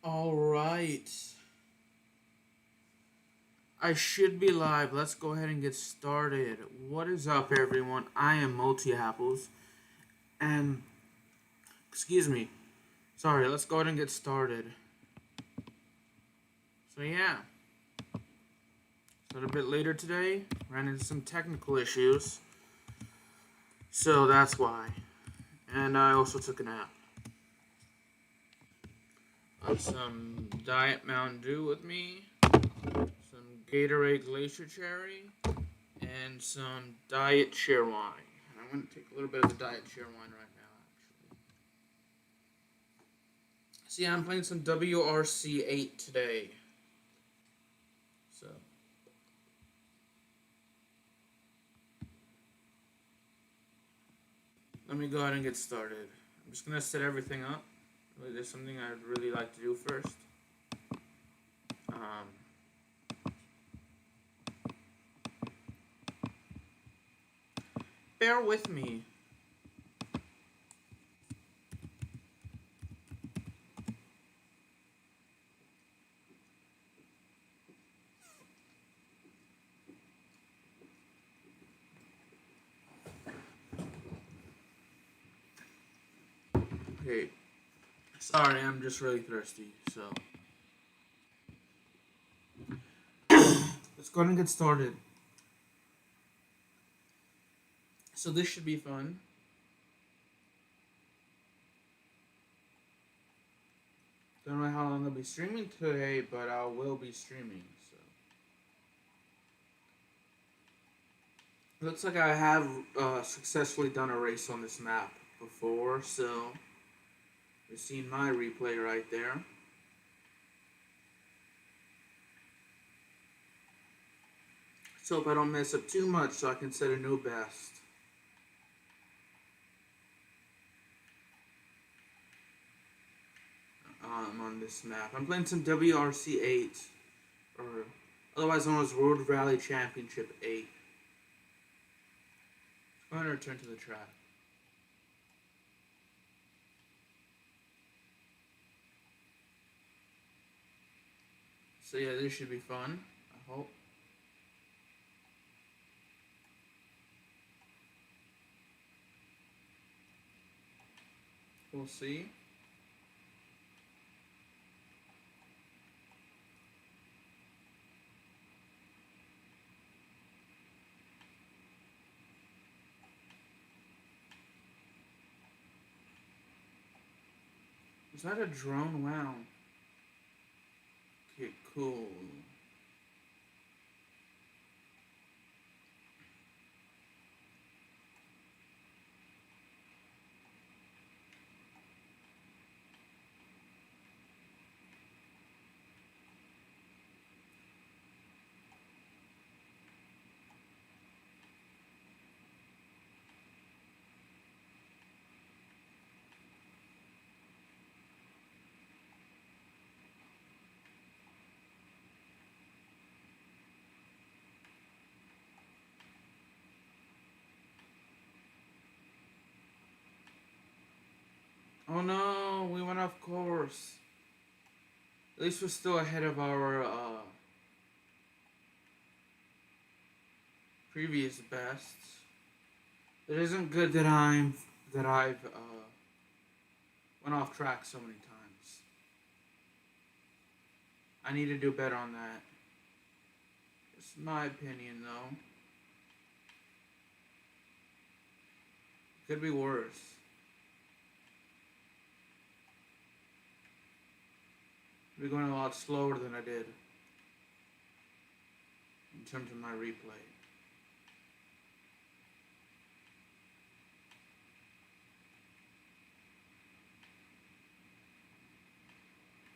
Alright. I should be live. Let's go ahead and get started. What is up, everyone? I am Multi Apples. And, excuse me. Sorry, let's go ahead and get started. So, yeah. Started a bit later today. Ran into some technical issues. So, that's why. And I also took a nap. I have some Diet Mountain Dew with me. Some Gatorade Glacier Cherry. And some Diet Cheerwine. I'm going to take a little bit of the Diet Cheerwine right now, actually. See, I'm playing some WRC 8 today. So. Let me go ahead and get started. I'm just going to set everything up. There's something I'd really like to do first. Bear with me. Okay. Sorry, I'm just really thirsty, so. Let's go ahead and get started. So this should be fun. Don't know how long I'll be streaming today, but I will be streaming, so. Looks like I have successfully done a race on this map before, so you've seen my replay right there. Let's hope I don't mess up too much so I can set a new best. On this map. I'm playing some WRC 8, or otherwise known as World Rally Championship 8. I'm going to return to the track. So yeah, this should be fun, I hope. We'll see. Is that a drone? Wow. Okay, cool. Oh no, we went off course. At least we're still ahead of our previous bests. It isn't good that I've went off track so many times. I need to do better on that. It's my opinion, though. Could be worse. Could be going a lot slower than I did in terms of my replay.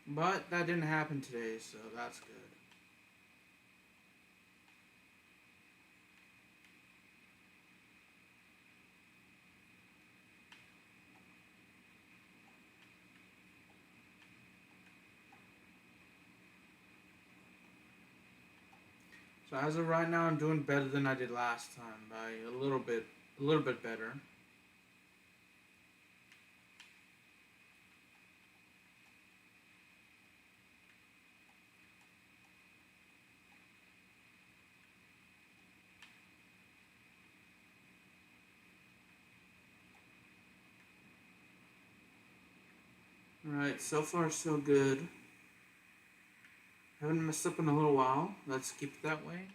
But that didn't happen today, so that's good. So as of right now, I'm doing better than I did last time by a little bit better. Alright, so far so good. Haven't messed up in a little while. Let's keep it that way.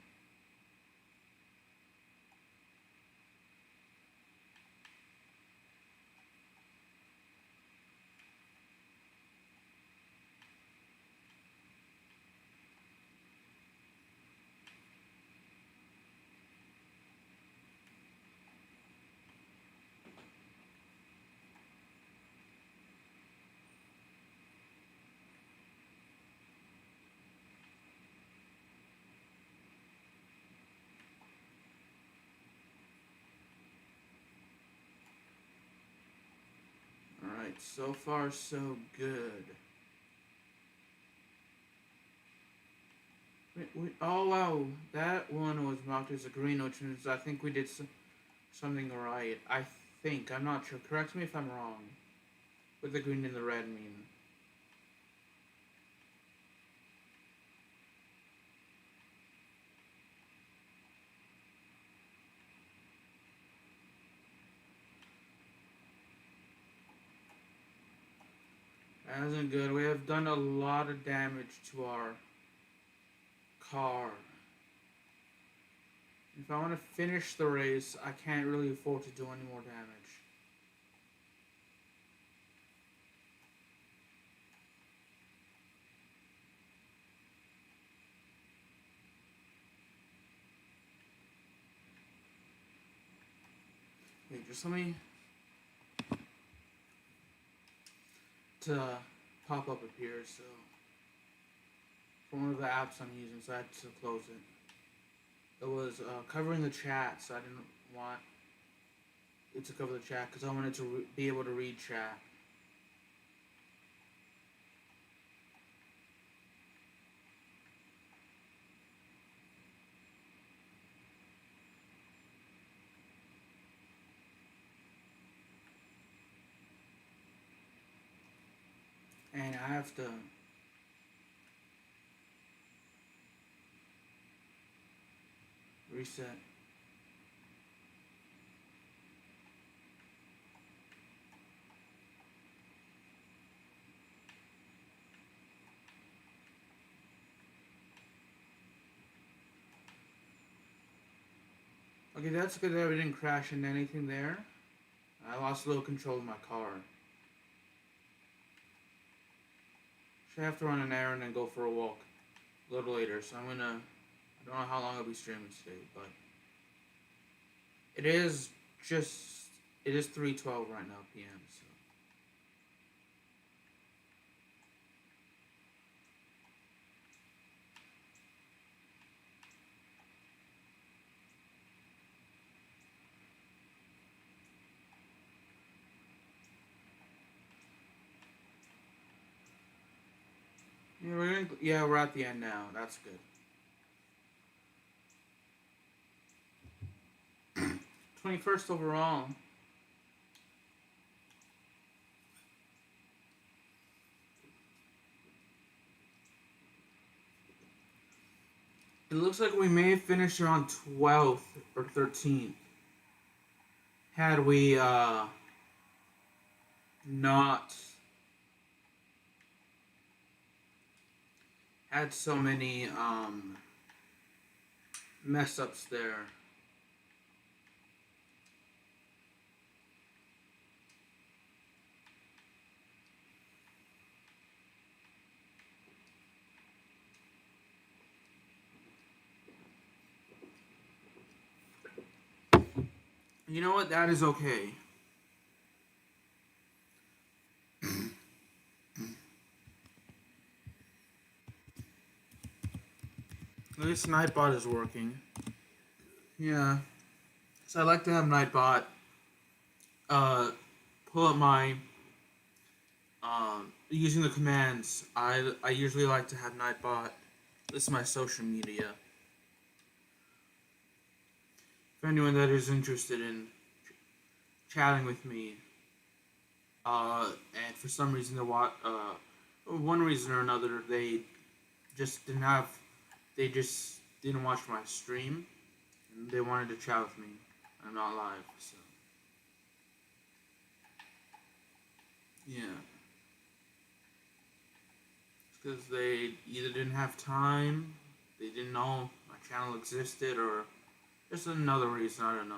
Alright, so far so good. Oh wow, that one was marked as a green, which means I think we did something right. I think, I'm not sure. Correct me if I'm wrong. What the green and the red mean. That isn't good. We have done a lot of damage to our car. If I want to finish the race, I can't really afford to do any more damage. Okay, just let me to pop up appears, so from one of the apps I'm using, so I had to close it. It was covering the chat, so I didn't want it to cover the chat because I wanted to be able to read chat. And I have to reset. Okay, that's good that we didn't crash into anything there. I lost a little control of my car. Should have to run an errand and go for a walk a little later, so I don't know how long I'll be streaming today, but it is 3:12 right now p.m. So we're at the end now. That's good. 21st overall. It looks like we may have finished around 12th or 13th. Had we not had so many mess ups there. You know what? That is okay. At least Nightbot is working. Yeah. So I like to have Nightbot pull up my using the commands. I usually like to have Nightbot list my social media. for anyone that is interested in chatting with me, and for some reason one reason or another, just didn't have, they just didn't watch my stream, and they wanted to chat with me. I'm not live, so yeah. It's because they either didn't have time, they didn't know my channel existed, or just another reason, I don't know.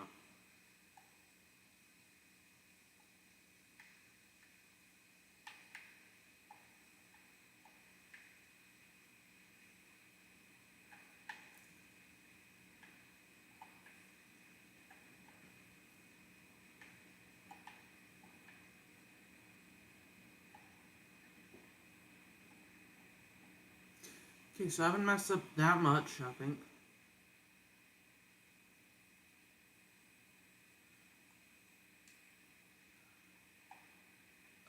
Okay, so I haven't messed up that much, I think.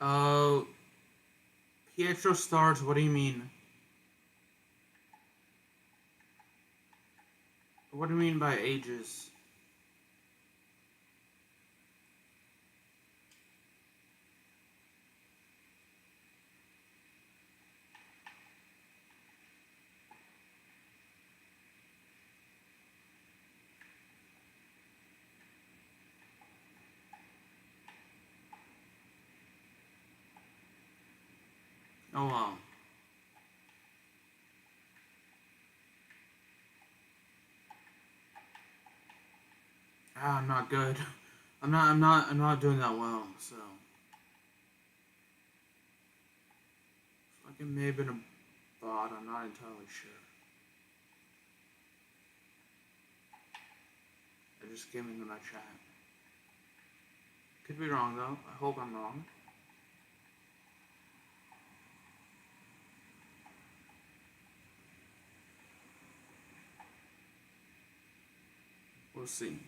Uh, Pietro Stars, what do you mean? What do you mean by ages? Oh wow. I'm not good. I'm not doing that well, so. Like it may have been a bot, I'm not entirely sure. I just came into my chat. Could be wrong though, I hope I'm wrong. We'll see.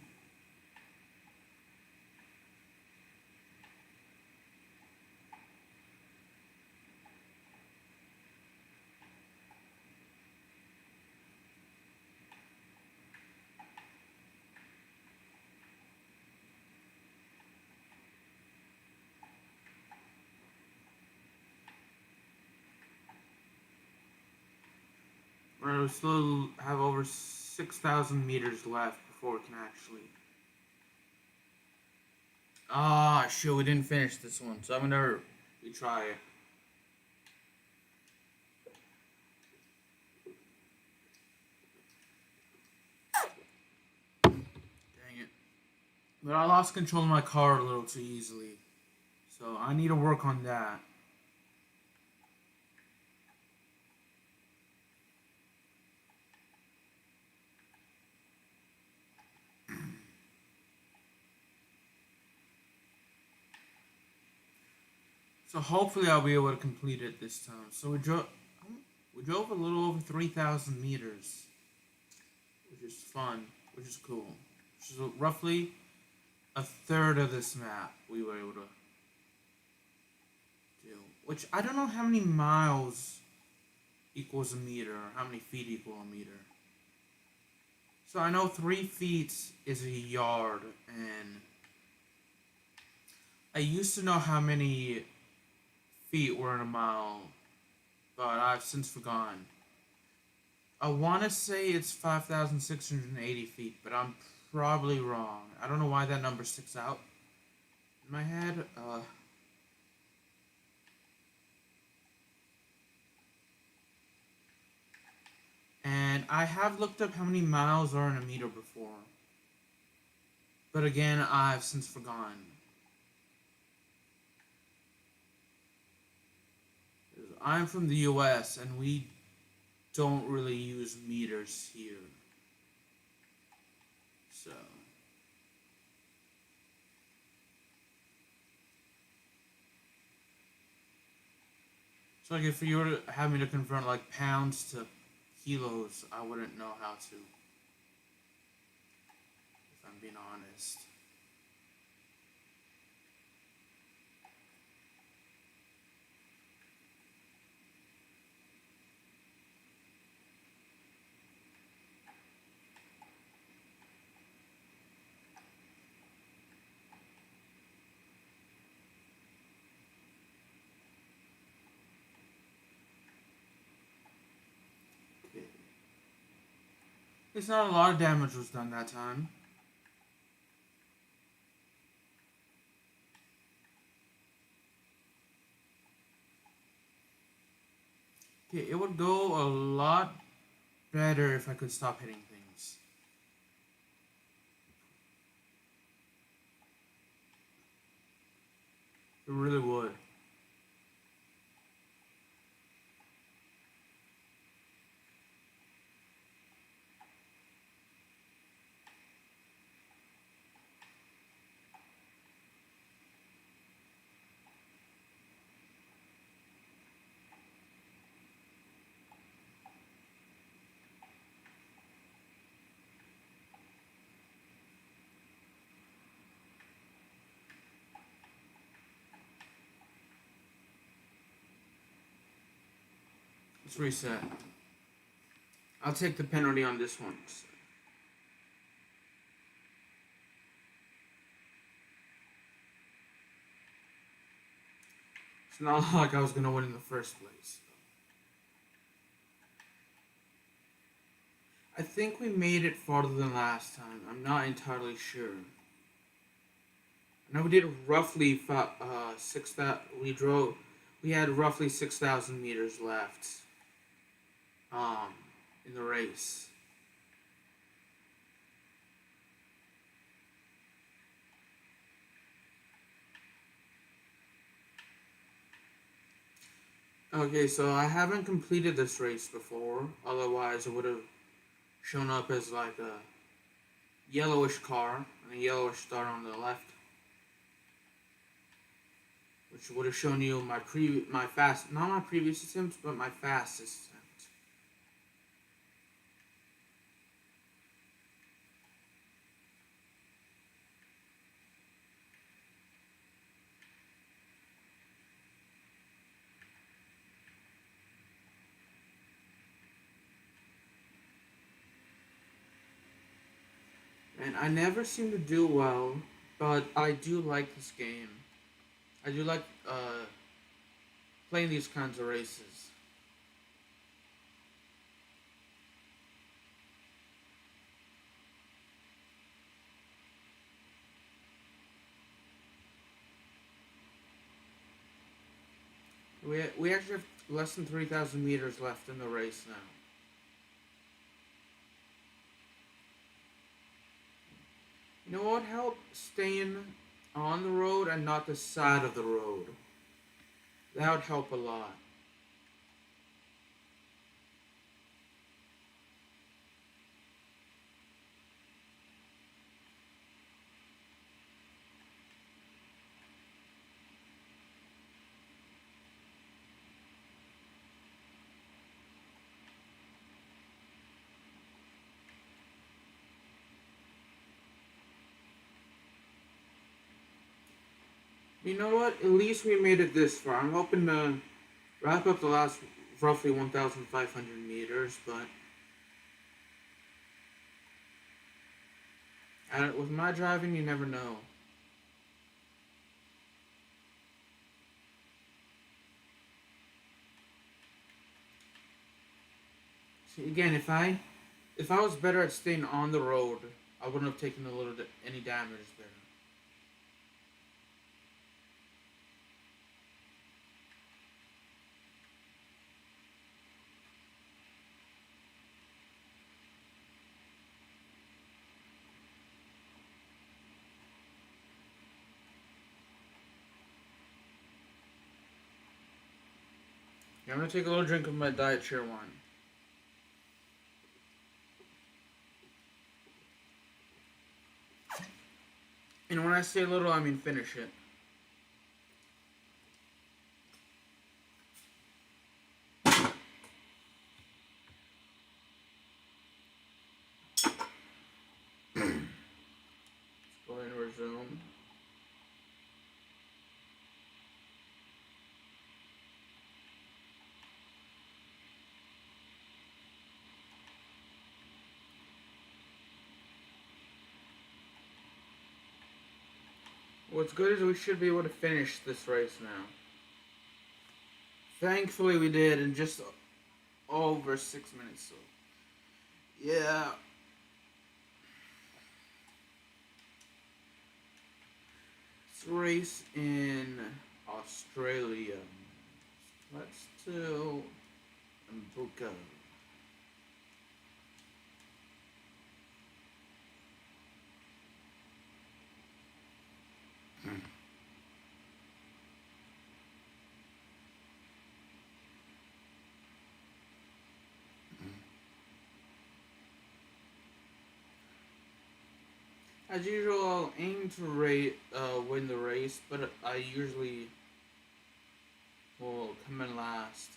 We still have over 6,000 meters left before we can actually. Ah, shit, we didn't finish this one, so I'm gonna retry it. Dang it. But I lost control of my car a little too easily, so I need to work on that. So hopefully I'll be able to complete it this time. So we drove a little over 3,000 meters, which is fun, which is cool. Which is roughly a third of this map we were able to do. Which I don't know how many miles equals a meter, or how many feet equal a meter. So I know 3 feet is a yard, and I used to know how many feet were in a mile, but I've since forgotten. I want to say it's 5,680 feet, but I'm probably wrong. I don't know why that number sticks out in my head. And I have looked up how many miles are in a meter before, but again, I've since forgotten. I'm from the US, and we don't really use meters here. So like if you were to have me to convert like pounds to kilos, I wouldn't know how to. If I'm being honest. It's not a lot of damage was done that time. Okay, it would go a lot better if I could stop hitting things. It really would. Let's reset. I'll take the penalty on this one. It's not like I was gonna win in the first place. I think we made it farther than last time. I'm not entirely sure. I know we did roughly we had roughly 6,000 meters left. In the race. Okay, so I haven't completed this race before. Otherwise, it would have shown up as like a yellowish car and a yellowish star on the left, which would have shown you not my previous attempts, but my fastest attempt. And I never seem to do well, but I do like this game. I do like playing these kinds of races. We actually have less than 3,000 meters left in the race now. You know what would help? Staying on the road and not the side of the road. That would help a lot. You know what? At least we made it this far. I'm hoping to wrap up the last roughly 1,500 meters, but with my driving, you never know. See, again, if I was better at staying on the road, I wouldn't have taken any damage there. Yeah, I'm gonna take a little drink of my diet cheer wine. And when I say little, I mean finish it. Let's go ahead and resume. What's good is we should be able to finish this race now. Thankfully we did in just over 6 minutes, so yeah. race in Australia. Let's do Mbuka. As usual, I'll aim to win the race, but I usually will come in last.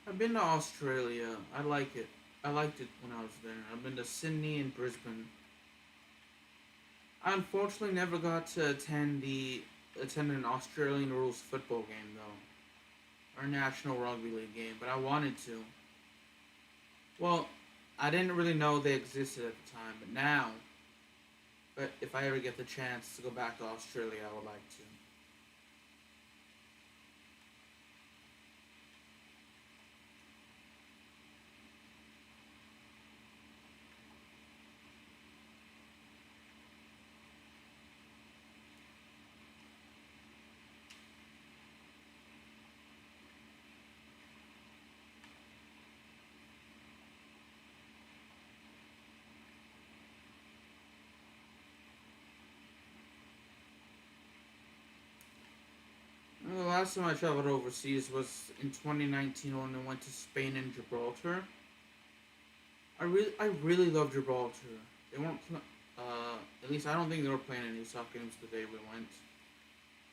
I've been to Australia. I like it. I liked it when I was there. I've been to Sydney and Brisbane. I unfortunately never got to attend an Australian rules football game though, or a National Rugby League game, but I wanted to. Well, I didn't really know they existed at the time, but now, but if I ever get the chance to go back to Australia, I would like to. The last time I traveled overseas was in 2019 when I went to Spain and Gibraltar. I really love Gibraltar. They weren't, at least I don't think they were playing any soccer games the day we went.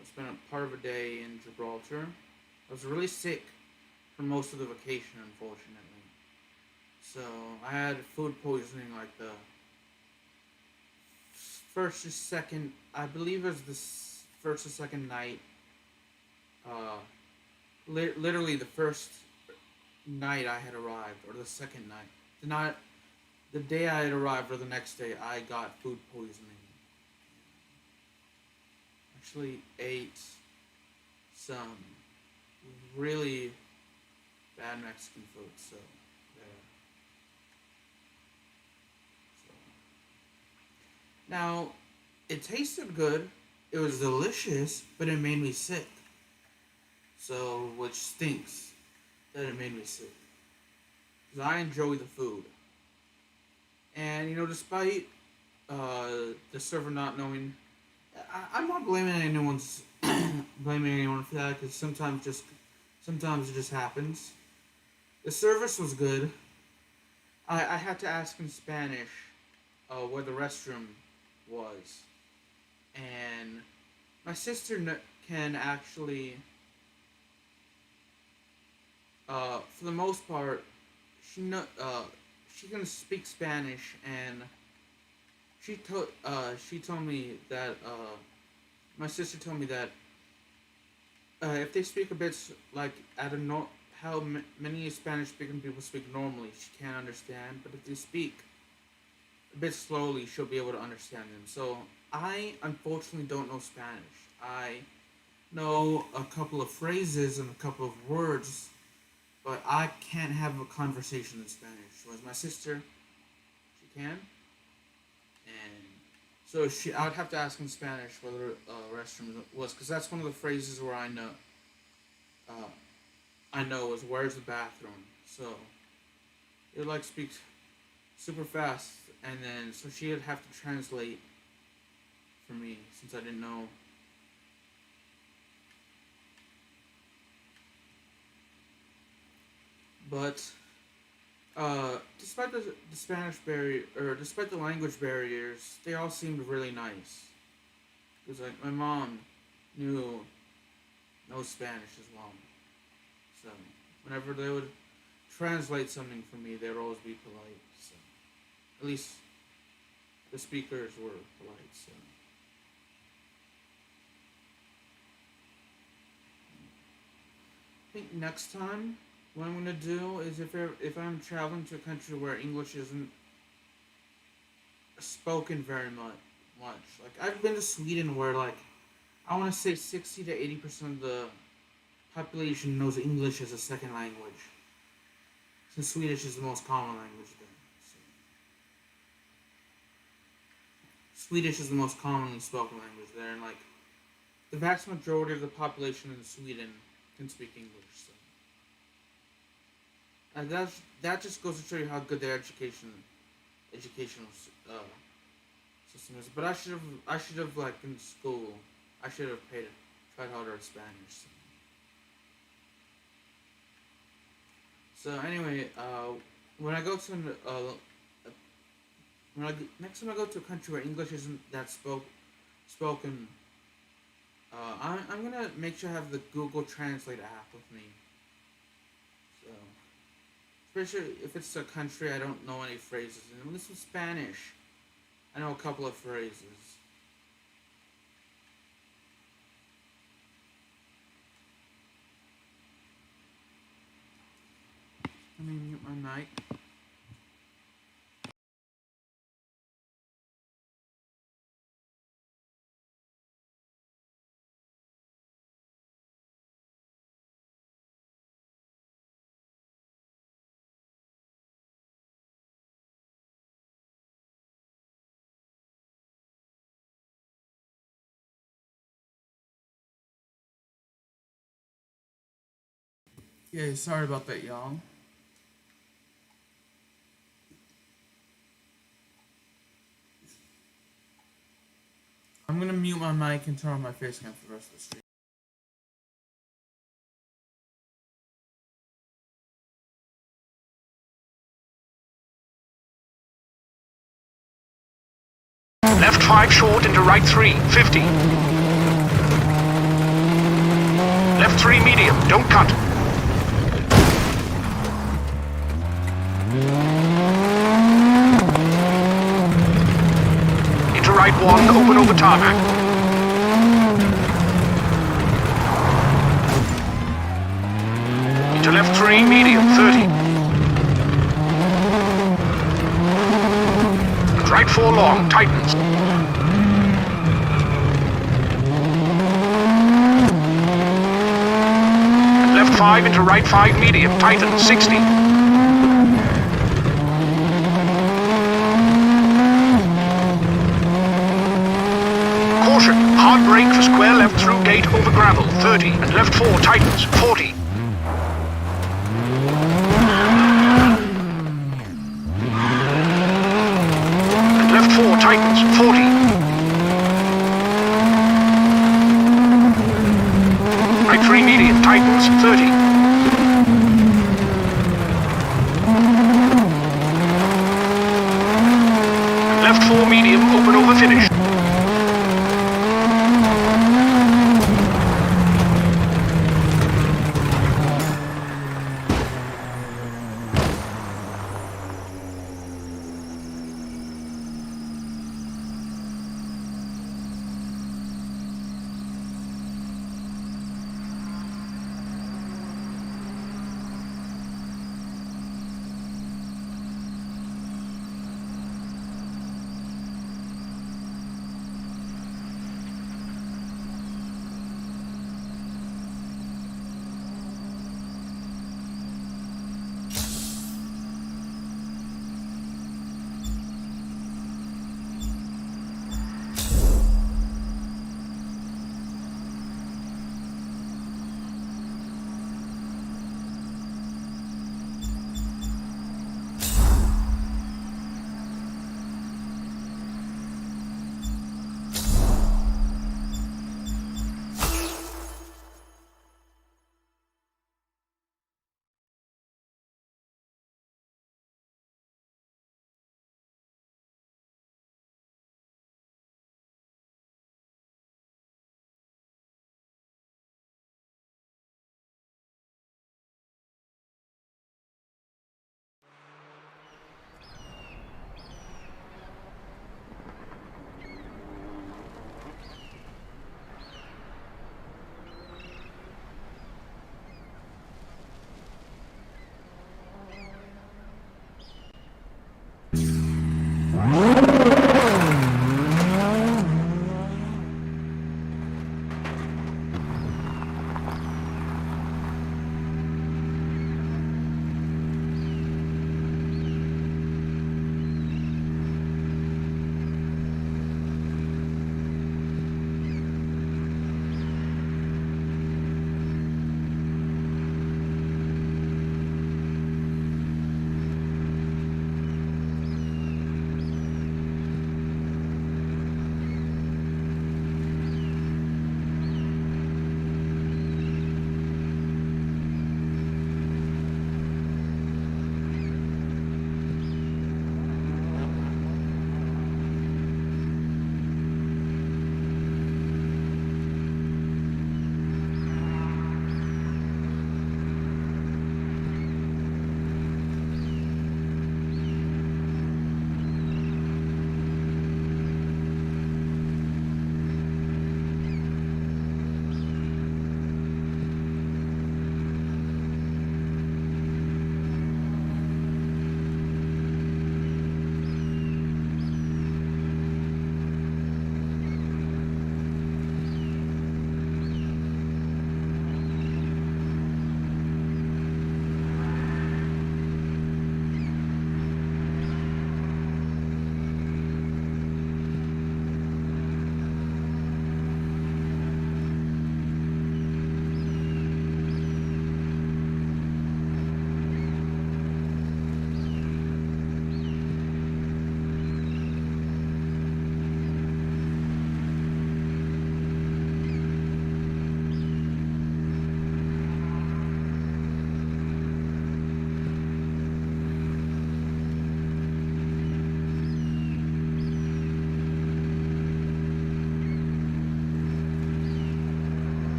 I spent a part of a day in Gibraltar. I was really sick for most of the vacation, unfortunately. So I had food poisoning like the first or second, I believe it was the first or second night. Uh, Literally the first night I had arrived, or the second night. The day I had arrived, or the next day, I got food poisoning. Actually, ate some really bad Mexican food. So, yeah. So. Now, it tasted good. It was delicious, but it made me sick. So, which stinks that it made me sick. Because I enjoy the food. And, despite the server not knowing, I'm not blaming anyone's blaming anyone for that because sometimes it just happens. The service was good. I had to ask in Spanish where the restroom was, and my sister can actually, for the most part, she can speak Spanish, and she told me that my sister told me that if they speak a bit like at a how many Spanish speaking people speak normally, she can't understand. But if they speak a bit slowly, she'll be able to understand them. So I unfortunately don't know Spanish. I know a couple of phrases and a couple of words, but I can't have a conversation in Spanish. Whereas my sister, she can, and so I would have to ask in Spanish whether restroom was, because that's one of the phrases where uh, I know is where's the bathroom. So it like speaks super fast, and then so she would have to translate for me since I didn't know. But despite the Spanish barrier, or despite the language barriers, they all seemed really nice. Because like my mom knew no Spanish as well, so whenever they would translate something for me, they would always be polite. So at least the speakers were polite. So I think next time what I'm gonna do is if I'm traveling to a country where English isn't spoken very much. Like I've been to Sweden where like I want to say 60 to 80% of the population knows English as a second language, since Swedish is the most common language there. So, Swedish is the most commonly spoken language there, and like the vast majority of the population in Sweden can speak English. So, and that just goes to show you how good their educational system is. But I should have like in school, I should have tried harder at Spanish. So anyway, when I go to next time I go to a country where English isn't that spoken, I'm gonna make sure I have the Google Translate app with me. So, especially if it's a country I don't know any phrases in. At least with Spanish, I know a couple of phrases. Let me mute my mic. Yeah, sorry about that, y'all. I'm gonna mute my mic and turn on my face cam for the rest of the stream. Left 5 short into right 3, 50. Left 3 medium, don't cut. Into right 1, open over tarmac. Into left 3, medium, 30. And right 4 long, tightens. And left 5 into right 5, medium, tightens, 60. Caution, hard brake for square left through gate over gravel, 30, and left 4 tightens, 40. And left 4 tightens, 40. Right 3 medium, tightens, 30. And left 4 medium, open over finish.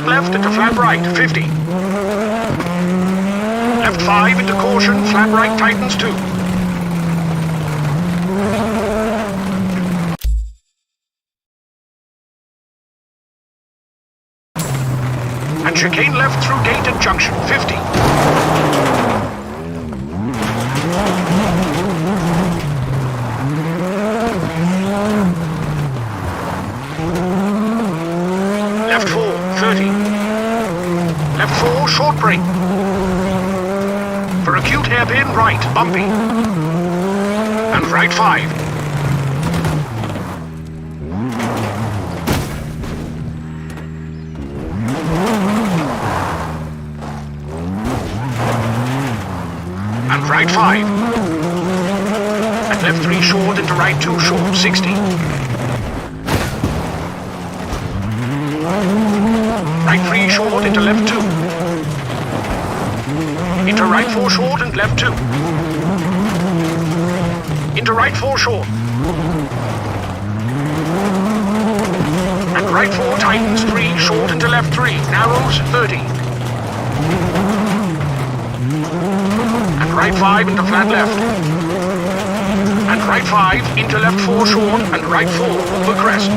left into flat right, 50. Left 5 into caution, flat right tightens 2. And chicane left through gate at junction, 50. Left 4, 30. Left 4, short brake. For acute hairpin, right, bumpy. And right 5. And right 5. And left 3 short into right 2 short, 60. Right 3 short into left 2. Into right 4 short and left 2. Into right 4 short. And right 4 tightens 3 short into left 3. Narrows 30. And right 5 into flat left. And right 5 into left 4 short and right 4 over crest.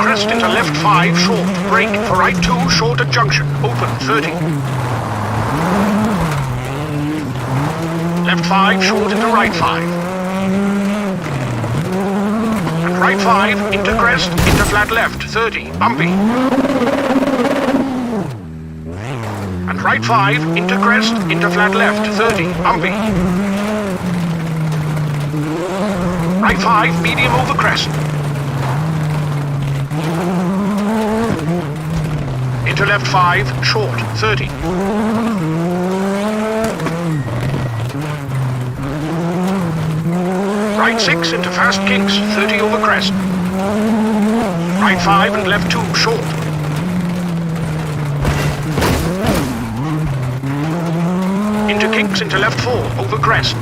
Crest into left 5 short, brake for right 2 short at junction, open 30. Left 5 short into right 5. And right 5 into crest, into flat left, 30, bumpy. And right 5 into crest, into flat left, 30, bumpy. Right 5, medium over crest. Into left 5, short, 30. Right 6 into fast kinks, 30 over crest. Right 5 and left 2, short. Into kinks into left 4, over crest.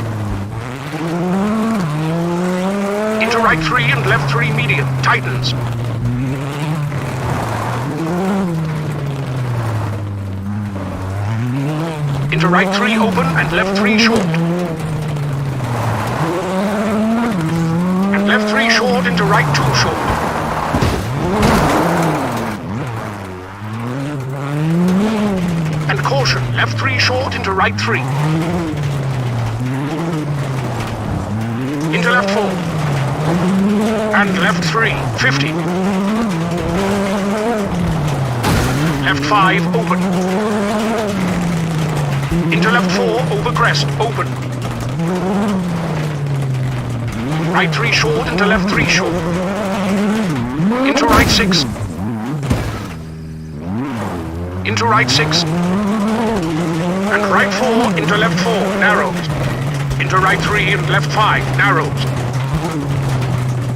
Into right 3 and left 3 medium, tightens. Into right 3 open and left 3 short. And left 3 short into right 2 short. And caution, left 3 short into right 3. Into left 4. And left 3, 50. Left 5 open. Into left 4, over crest, open. Right 3 short, into left 3 short. Into right 6. Into right 6. And right 4, into left 4, narrows. Into right 3 and left 5, narrows.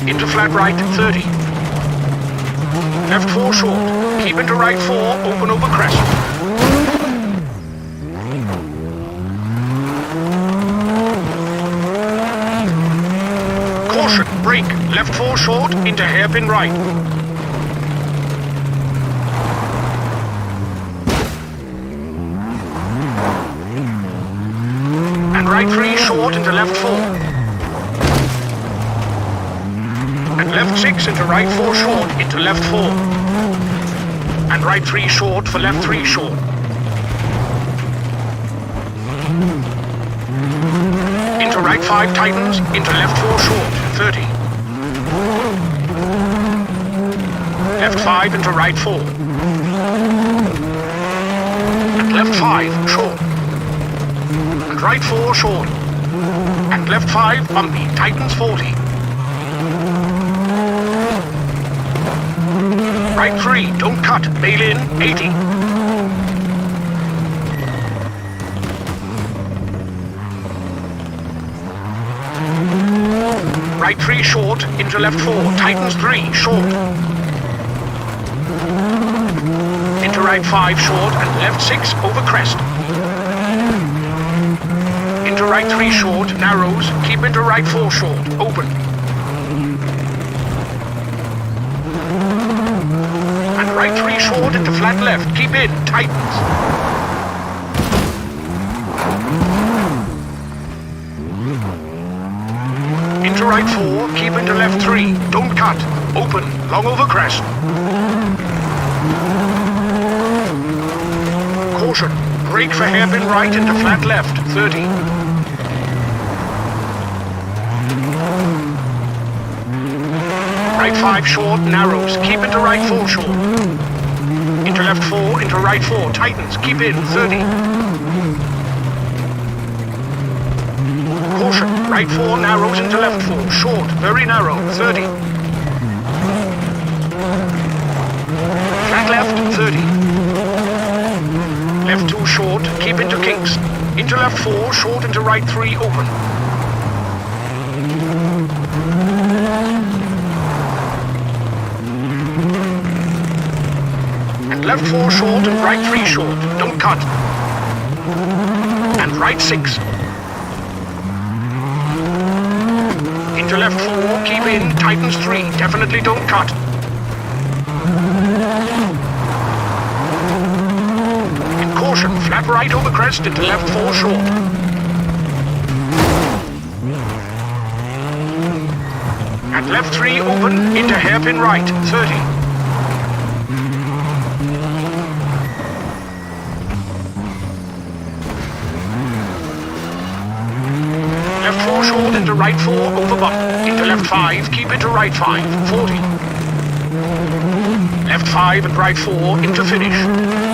Into flat right, 30. Left 4 short. Keep into right 4, open over crest. Caution, brake, left 4 short, into hairpin right. And right 3 short into left 4. And left 6 into right 4 short, into left 4. And right 3 short for left 3 short. Into right 5 tightens, into left 4 short, 30. Left 5 into right 4. And left 5 short. And right 4 short. And left 5 bumpy, tightens 40. Right 3, don't cut, bail in, 80. Right 3 short, into left 4, tightens 3, short. Into right 5 short and left 6 over crest. Into right 3 short, narrows, keep into right 4 short, open. right 3 short into flat left. Keep in, tightens. Into right 4, keep into left 3. Don't cut. Open, long over crest. Caution, brake for hairpin right into flat left, 30. Right 5 short, narrows. Keep into right 4 short. Into left 4, into right 4, tightens. Keep in, 30. Caution, right 4 narrows into left 4, short, very narrow, 30. Flat left, 30. Left 2 short, keep into kinks. Into left 4, short into right 3, open. And left 4 short and right 3 short, don't cut. And right 6. Into left 4, keep in, tightens 3, definitely don't cut. And caution, flat right over crest into left 4 short. And left 3 open, into hairpin right, 30. Left 4 short into right 4, over bump. Into left 5, keep into right 5, 40. Left 5 and right 4, into finish.